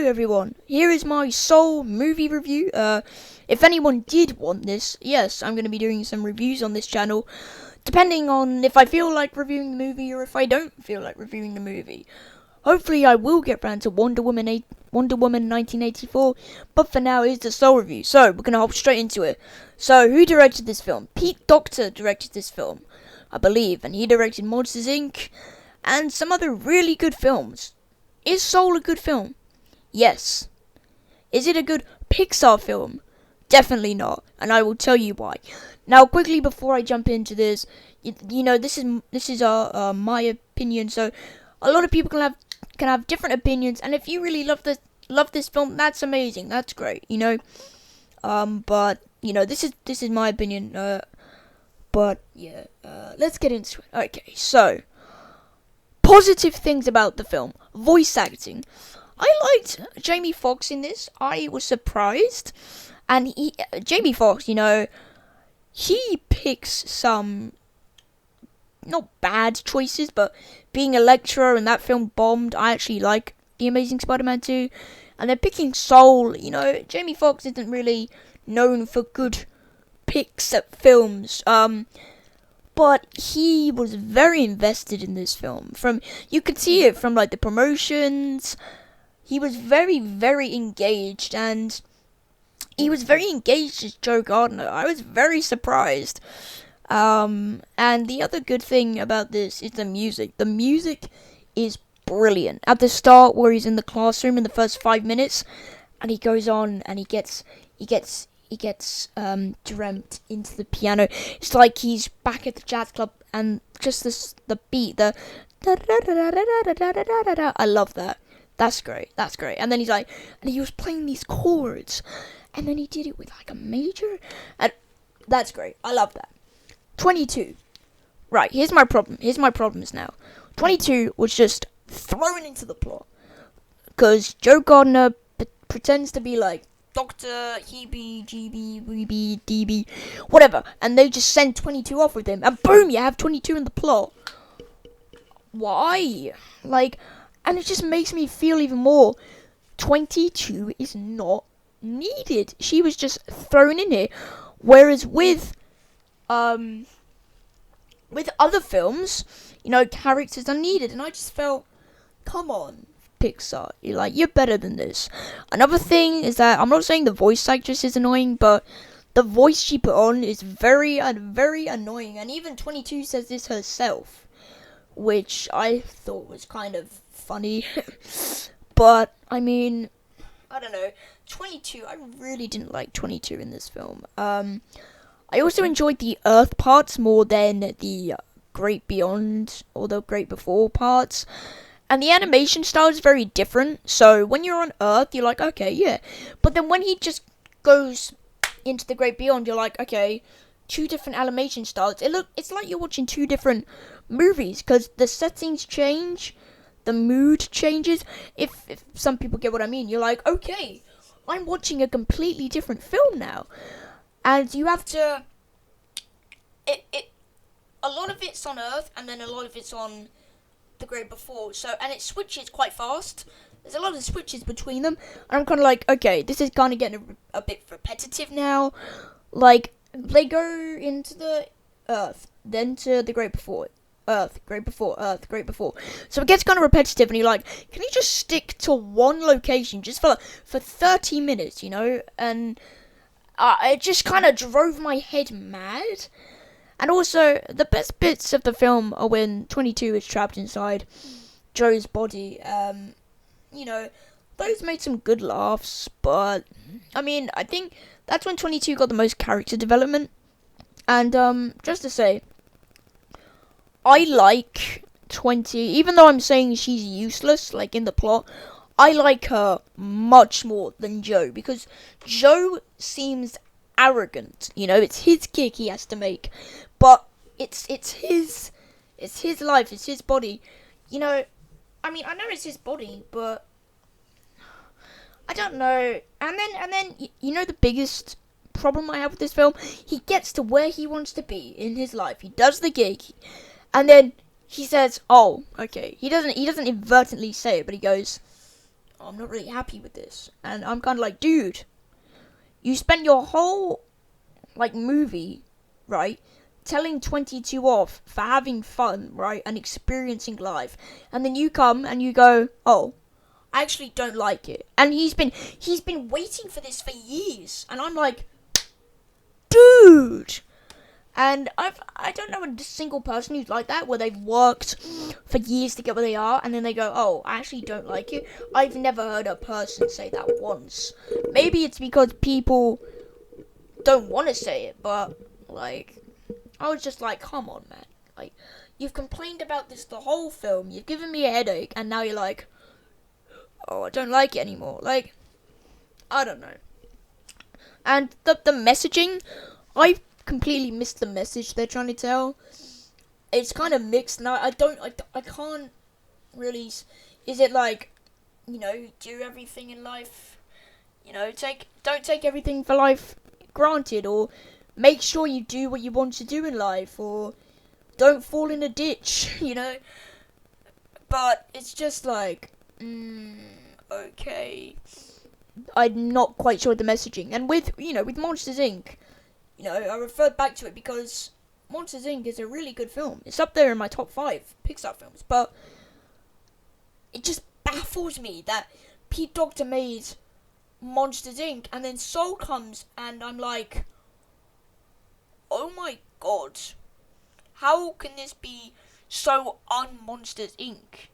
Hello everyone, here is my sole movie review. If anyone did want this, yes, I'm going to be doing some reviews on this channel, depending on if I feel like reviewing the movie or if I don't feel like reviewing the movie. Hopefully I will get round to Wonder Woman 1984, but for now it's the sole review, so we're going to hop straight into it. So, who directed this film? Pete Docter directed this film, I believe, and he directed Monsters Inc. and some other really good films. Is Soul a good film? Yes. Is it a good Pixar film? Definitely not, and I will tell you why. Now, quickly before I jump into this, you know, this is my opinion. So, a lot of people can have different opinions, and if you really love this film, that's amazing. That's great, you know. But you know, this is my opinion. But yeah, let's get into it. Okay, so positive things about the film: voice acting. I liked Jamie Foxx in this. I was surprised. And Jamie Foxx, you know, he picks some not bad choices, but being Electra and that film bombed. I actually like The Amazing Spider-Man 2. And then picking Soul, you know, Jamie Foxx isn't really known for good picks at films. But he was very invested in this film. You could see it from like the promotions. He was very, very engaged, and he was very engaged as Joe Gardner. I was very surprised. And the other good thing about this is the music. The music is brilliant. At the start, where he's in the classroom in the first 5 minutes, and he goes on and he gets dreamt into the piano. It's like he's back at the jazz club, and just the beat, the I love that. That's great. And then and he was playing these chords, and then he did it with like a major, and that's great. I love that. 22. Right, here's my problem. Here's my problems now. 22 was just thrown into the plot, because Joe Gardner pretends to be like Doctor, Hebe, GB, Weeby, DB, whatever, and they just send 22 off with him, and boom, you have 22 in the plot. Why? And it just makes me feel even more 22 is not needed. She was just thrown in here. Whereas with other films, you know, characters are needed, and I just felt, come on, Pixar, you're better than this. Another thing is that I'm not saying the voice actress is annoying, but the voice she put on is very, very annoying, and even 22 says this herself, which I thought was kind of funny. But I mean, I don't know, 22, I really didn't like 22 in this film. I also enjoyed the Earth parts more than the Great Beyond or the Great Before parts. And the animation style is very different. So when you're on Earth, you're like, okay, yeah. But then when he just goes into the Great Beyond, you're like, okay, two different animation styles. It's like you're watching two different movies, because the settings change, the mood changes. If some people get what I mean, you're like, okay, I'm watching a completely different film now. And you have to, a lot of it's on Earth, and then a lot of it's on the Great Before. So, and it switches quite fast. There's a lot of switches between them, and I'm kind of like, okay, this is kind of getting a bit repetitive now. Like, they go into the Earth, then to the Great Before. Earth, Great Before, Earth, Great Before. So it gets kind of repetitive, and you're like, can you just stick to one location just for 30 minutes, you know? And it just kind of drove my head mad. And also, the best bits of the film are when 22 is trapped inside Joe's body. You know, those made some good laughs, but I mean, I think that's when 22 got the most character development. And just to say, I like 20, even though I'm saying she's useless, like in the plot, I like her much more than Joe, because Joe seems arrogant, you know, it's his kick he has to make, but it's his life, it's his body, you know. I mean, I know it's his body, but I don't know. And then you know, the biggest problem I have with this film, he gets to where he wants to be in his life, he does the gig, and then he says, oh, okay, he doesn't inadvertently say it, but he goes, I'm not really happy with this. And I'm kind of like, dude, you spent your whole, like, movie, right, telling 22 off for having fun, right, and experiencing life. And then you come and you go, oh, I actually don't like it. And he's been waiting for this for years. And I'm like, dude. And I don't know a single person who's like that, where they've worked for years to get where they are, and then they go, oh, I actually don't like it. I've never heard a person say that once. Maybe it's because people don't want to say it, but, like, I was just like, come on, man. Like, you've complained about this the whole film, you've given me a headache, and now you're like, oh, I don't like it anymore. Like, I don't know. And the messaging, I completely missed the message they're trying to tell. It's kind of mixed, and I can't really. Is it like, you know, do everything in life, you know, don't take everything for life granted, or make sure you do what you want to do in life, or don't fall in a ditch, you know. But it's just like, okay. I'm not quite sure of the messaging, and with Monsters Inc., you know, I referred back to it because Monsters Inc. is a really good film. It's up there in my top 5 Pixar films, but it just baffles me that Pete Docter made Monsters Inc. and then Soul comes and I'm like, oh my god, how can this be so un-Monsters Inc.?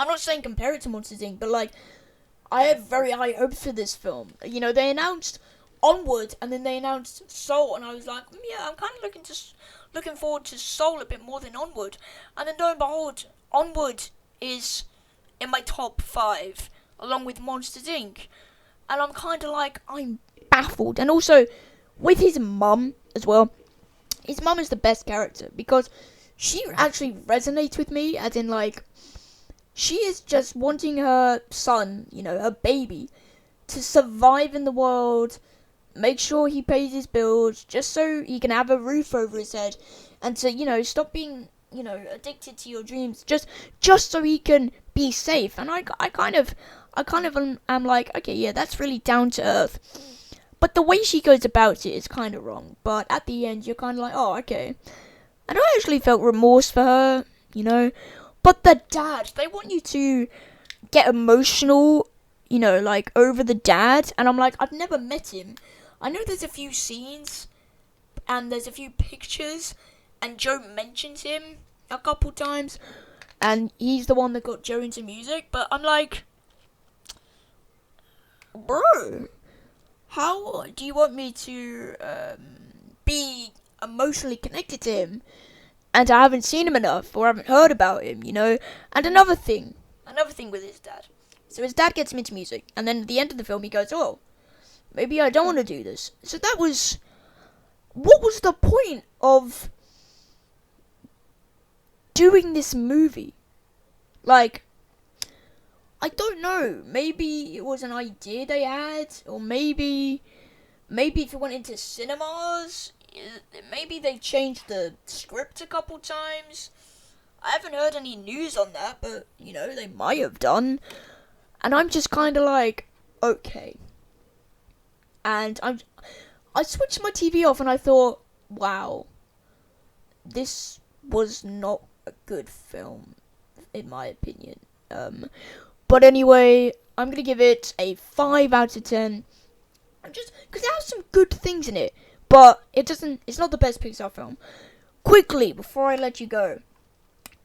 I'm not saying compare it to Monsters Inc., but like, I had very high hopes for this film. You know, they announced Onward, and then they announced Soul, and I was like, yeah, I'm kind of looking forward to Soul a bit more than Onward. And then, lo and behold, Onward is in my top 5, along with Monsters Inc. And I'm kind of like, I'm baffled. And also, with his mum as well, his mum is the best character, because she actually resonates with me, as in, like, she is just wanting her son, you know, her baby, to survive in the world, make sure he pays his bills, just so he can have a roof over his head, and to, you know, stop being, you know, addicted to your dreams, just so he can be safe. And I kind of am like, okay, yeah, that's really down to earth. But the way she goes about it is kind of wrong. But at the end, you're kind of like, oh, okay. And I actually felt remorse for her, you know. But the dad, they want you to get emotional, you know, like, over the dad. And I'm like, I've never met him. I know there's a few scenes, and there's a few pictures, and Joe mentions him a couple times, and he's the one that got Joe into music, but I'm like, bro, how do you want me to be emotionally connected to him, and I haven't seen him enough, or haven't heard about him, you know? And another thing with his dad. So his dad gets him into music, and then at the end of the film he goes, oh, maybe I don't want to do this. So what was the point of doing this movie? Like, I don't know. Maybe it was an idea they had, or maybe if it went into cinemas, maybe they changed the script a couple times. I haven't heard any news on that, but, you know, they might have done. And I'm just kind of like, okay. And I switched my TV off and I thought, wow, this was not a good film, in my opinion. But anyway, I'm going to give it a 5 out of 10. Because it has some good things in it, but it's not the best Pixar film. Quickly, before I let you go,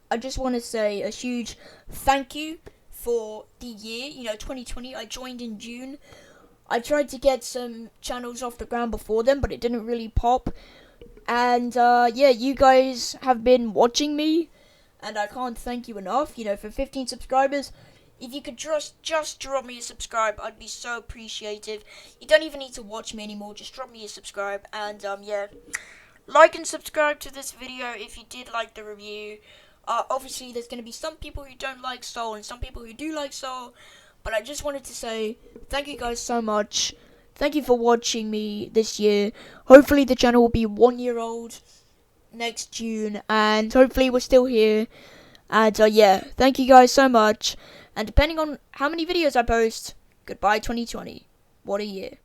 I just want to say a huge thank you for the year, 2020. I joined in June. I tried to get some channels off the ground before then, but it didn't really pop. And, you guys have been watching me, and I can't thank you enough. For 15 subscribers, if you could just drop me a subscribe, I'd be so appreciative. You don't even need to watch me anymore, just drop me a subscribe. And, like and subscribe to this video if you did like the review. Obviously, there's going to be some people who don't like Soul, and some people who do like Soul. But I just wanted to say thank you guys so much. Thank you for watching me this year. Hopefully the channel will be 1 year old next June. And hopefully we're still here. And thank you guys so much. And depending on how many videos I post, goodbye 2020. What a year.